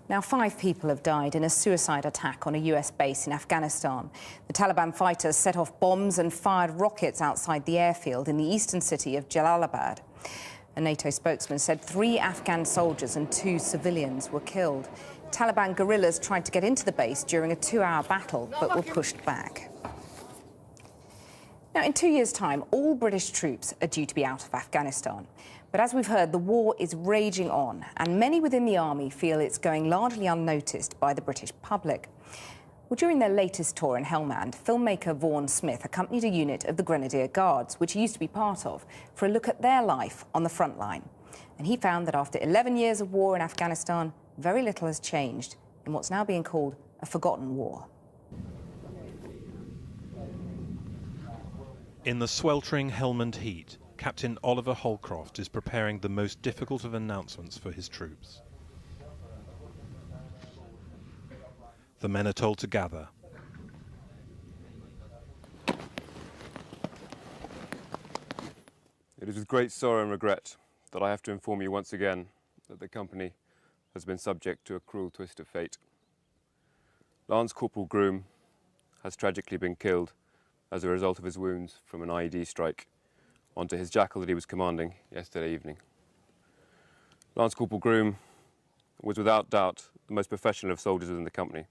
Now, 5 people have died in a suicide attack on a US base in Afghanistan. The Taliban fighters set off bombs and fired rockets outside the airfield in the eastern city of Jalalabad. A NATO spokesman said 3 Afghan soldiers and 2 civilians were killed. Taliban guerrillas tried to get into the base during a 2-hour battle, but were pushed back. Now, in 2 years' time, all British troops are due to be out of Afghanistan. But as we've heard, the war is raging on, and many within the army feel it's going largely unnoticed by the British public. Well, during their latest tour in Helmand, filmmaker Vaughan Smith accompanied a unit of the Grenadier Guards, which he used to be part of, for a look at their life on the front line. And he found that after 11 years of war in Afghanistan, very little has changed in what's now being called a forgotten war. In the sweltering Helmand heat, Captain Oliver Holcroft is preparing the most difficult of announcements for his troops. The men are told to gather. It is with great sorrow and regret that I have to inform you once again that the company has been subject to a cruel twist of fate. Lance Corporal Groom has tragically been killed as a result of his wounds from an IED strike onto his jackal that he was commanding yesterday evening. Lance Corporal Groom was without doubt the most professional of soldiers within the company.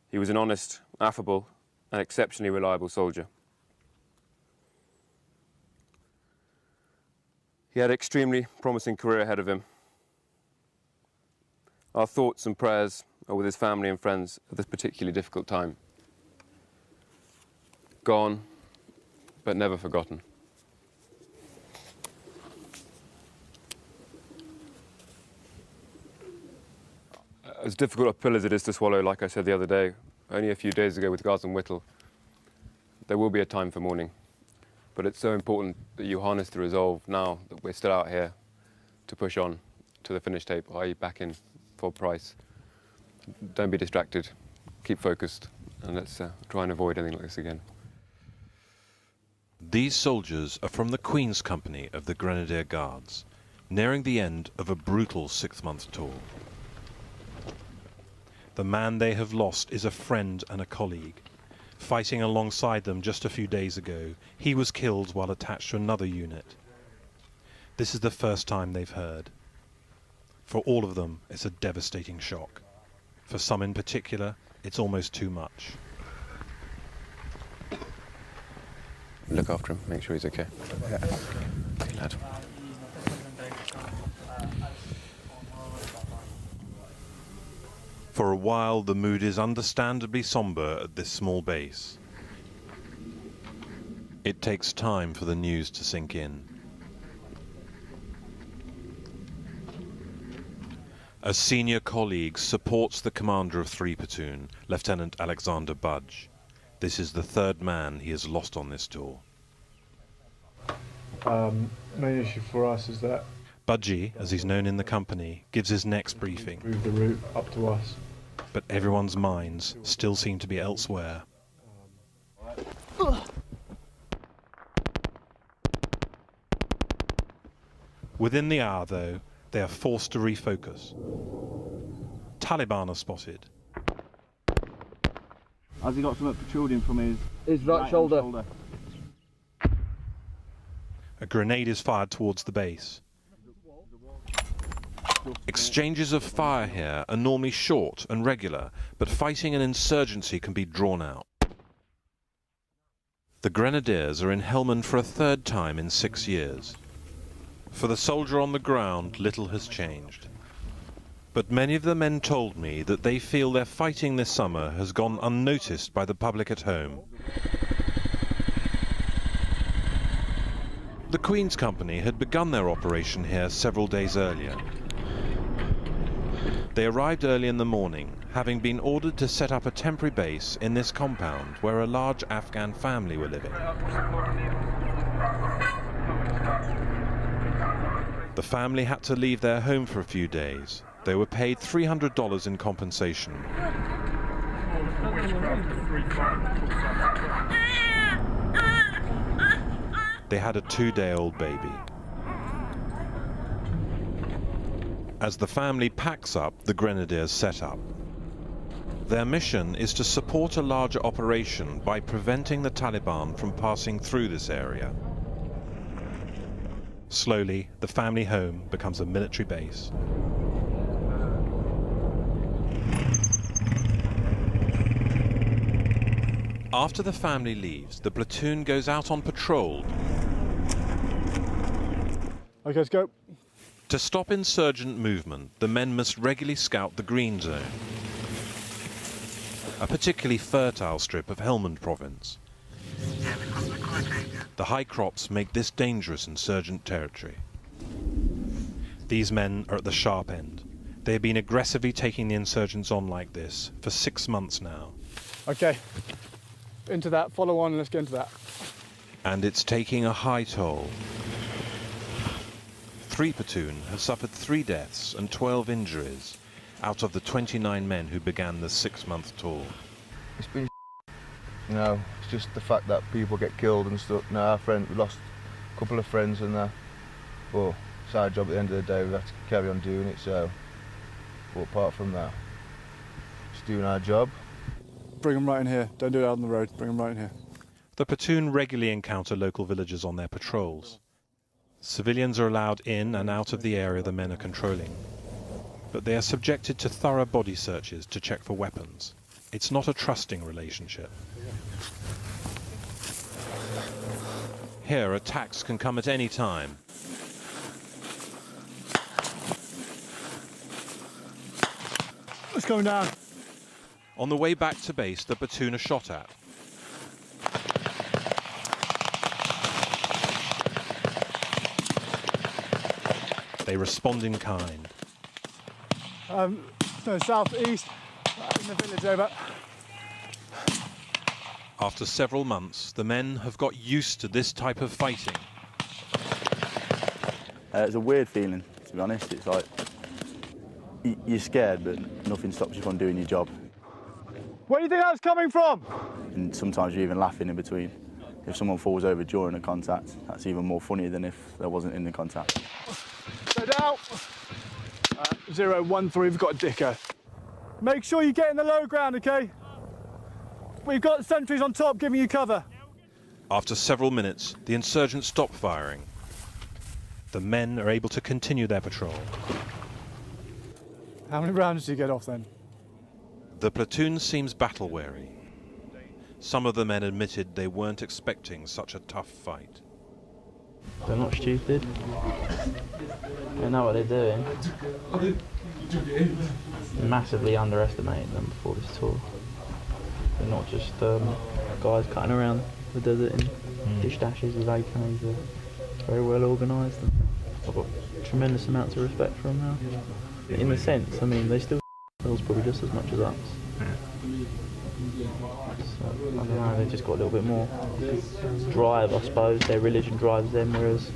He was an honest, affable and exceptionally reliable soldier. He had an extremely promising career ahead of him. Our thoughts and prayers are with his family and friends at this particularly difficult time. Gone, but never forgotten. As difficult a pill as it is to swallow, like I said the other day, only a few days ago with Gars and Whittle, there will be a time for mourning. But it's so important that you harness the resolve now that we're still out here to push on to the finish tape, i.e. back in full price. Don't be distracted, keep focused, and let's try and avoid anything like this again. These soldiers are from the Queen's Company of the Grenadier Guards, nearing the end of a brutal 6-month tour. The man they have lost is a friend and a colleague. Fighting alongside them just a few days ago, he was killed while attached to another unit. This is the first time they've heard. For all of them, it's a devastating shock. For some in particular, it's almost too much. Look after him, make sure he's okay. Yeah. Okay, lad. For a while, the mood is understandably somber at this small base. It takes time for the news to sink in. A senior colleague supports the commander of 3 Platoon, Lieutenant Alexander Budge. This is the 3rd man he has lost on this tour. Main issue for us is that Budgie, as he's known in the company, gives his next briefing. move the route up to us. But everyone's minds still seem to be elsewhere. Within the hour, though, they are forced to refocus. Taliban are spotted. Has he got something protruding from his right shoulder? A grenade is fired towards the base. Exchanges of fire here are normally short and regular, but fighting and insurgency can be drawn out. The Grenadiers are in Helmand for a 3rd time in 6 years. For the soldier on the ground, little has changed. But many of the men told me that they feel their fighting this summer has gone unnoticed by the public at home. The Queen's Company had begun their operation here several days earlier. They arrived early in the morning, having been ordered to set up a temporary base in this compound where a large Afghan family were living. The family had to leave their home for a few days. They were paid $300 in compensation. They had a 2-day-old baby. As the family packs up, the Grenadiers set up. Their mission is to support a larger operation by preventing the Taliban from passing through this area. Slowly, the family home becomes a military base. After the family leaves, the platoon goes out on patrol. Okay, let's go. To stop insurgent movement, the men must regularly scout the green zone, a particularly fertile strip of Helmand province. The high crops make this dangerous insurgent territory. These men are at the sharp end. They have been aggressively taking the insurgents on like this for 6 months now. Okay, into that, follow on, and let's get into that. And it's taking a high toll. 3 platoon have suffered 3 deaths and 12 injuries out of the 29 men who began the 6-month tour. It's been, you know, it's just the fact that people get killed and stuff. You know, we lost a couple of friends and that. But it's our job at the end of the day, we have to carry on doing it, so. But apart from that, just doing our job. Bring them right in here, don't do it out on the road, bring them right in here. The platoon regularly encounter local villagers on their patrols. Civilians are allowed in and out of the area the men are controlling, but they are subjected to thorough body searches to check for weapons. It's not a trusting relationship. Here, attacks can come at any time. It's going down. On the way back to base, the platoon are shot at. They respond in kind. No, southeast, in the village over. After several months, the men have got used to this type of fighting. It's a weird feeling, to be honest. It's like you're scared, but nothing stops you from doing your job. Where do you think that's coming from? And sometimes you're even laughing in between. If someone falls over during a contact, that's even more funny than if there wasn't in the contact. Go down. 013, we've got a dicker. Make sure you get in the low ground, okay? We've got sentries on top giving you cover. After several minutes, the insurgents stop firing. The men are able to continue their patrol. How many rounds do you get off then? The platoon seems battle-weary. Some of the men admitted they weren't expecting such a tough fight. They're not stupid. They know what they're doing. Massively underestimated them before this tour. They're not just guys cutting around the desert in dish dashes with AKs. They're very well organised. I've got tremendous amounts of respect for them now. In a sense, I mean, they still themselves probably just as much as us. So, I don't know, they've just got a little bit more drive, I suppose. Their religion drives them, whereas,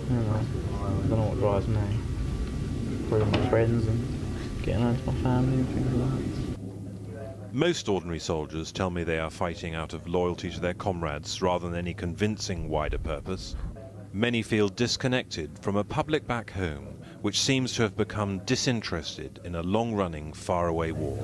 I don't know what drives me. Probably my friends and getting home to my family and things like that. Most ordinary soldiers tell me they are fighting out of loyalty to their comrades rather than any convincing wider purpose. Many feel disconnected from a public back home which seems to have become disinterested in a long-running, faraway war.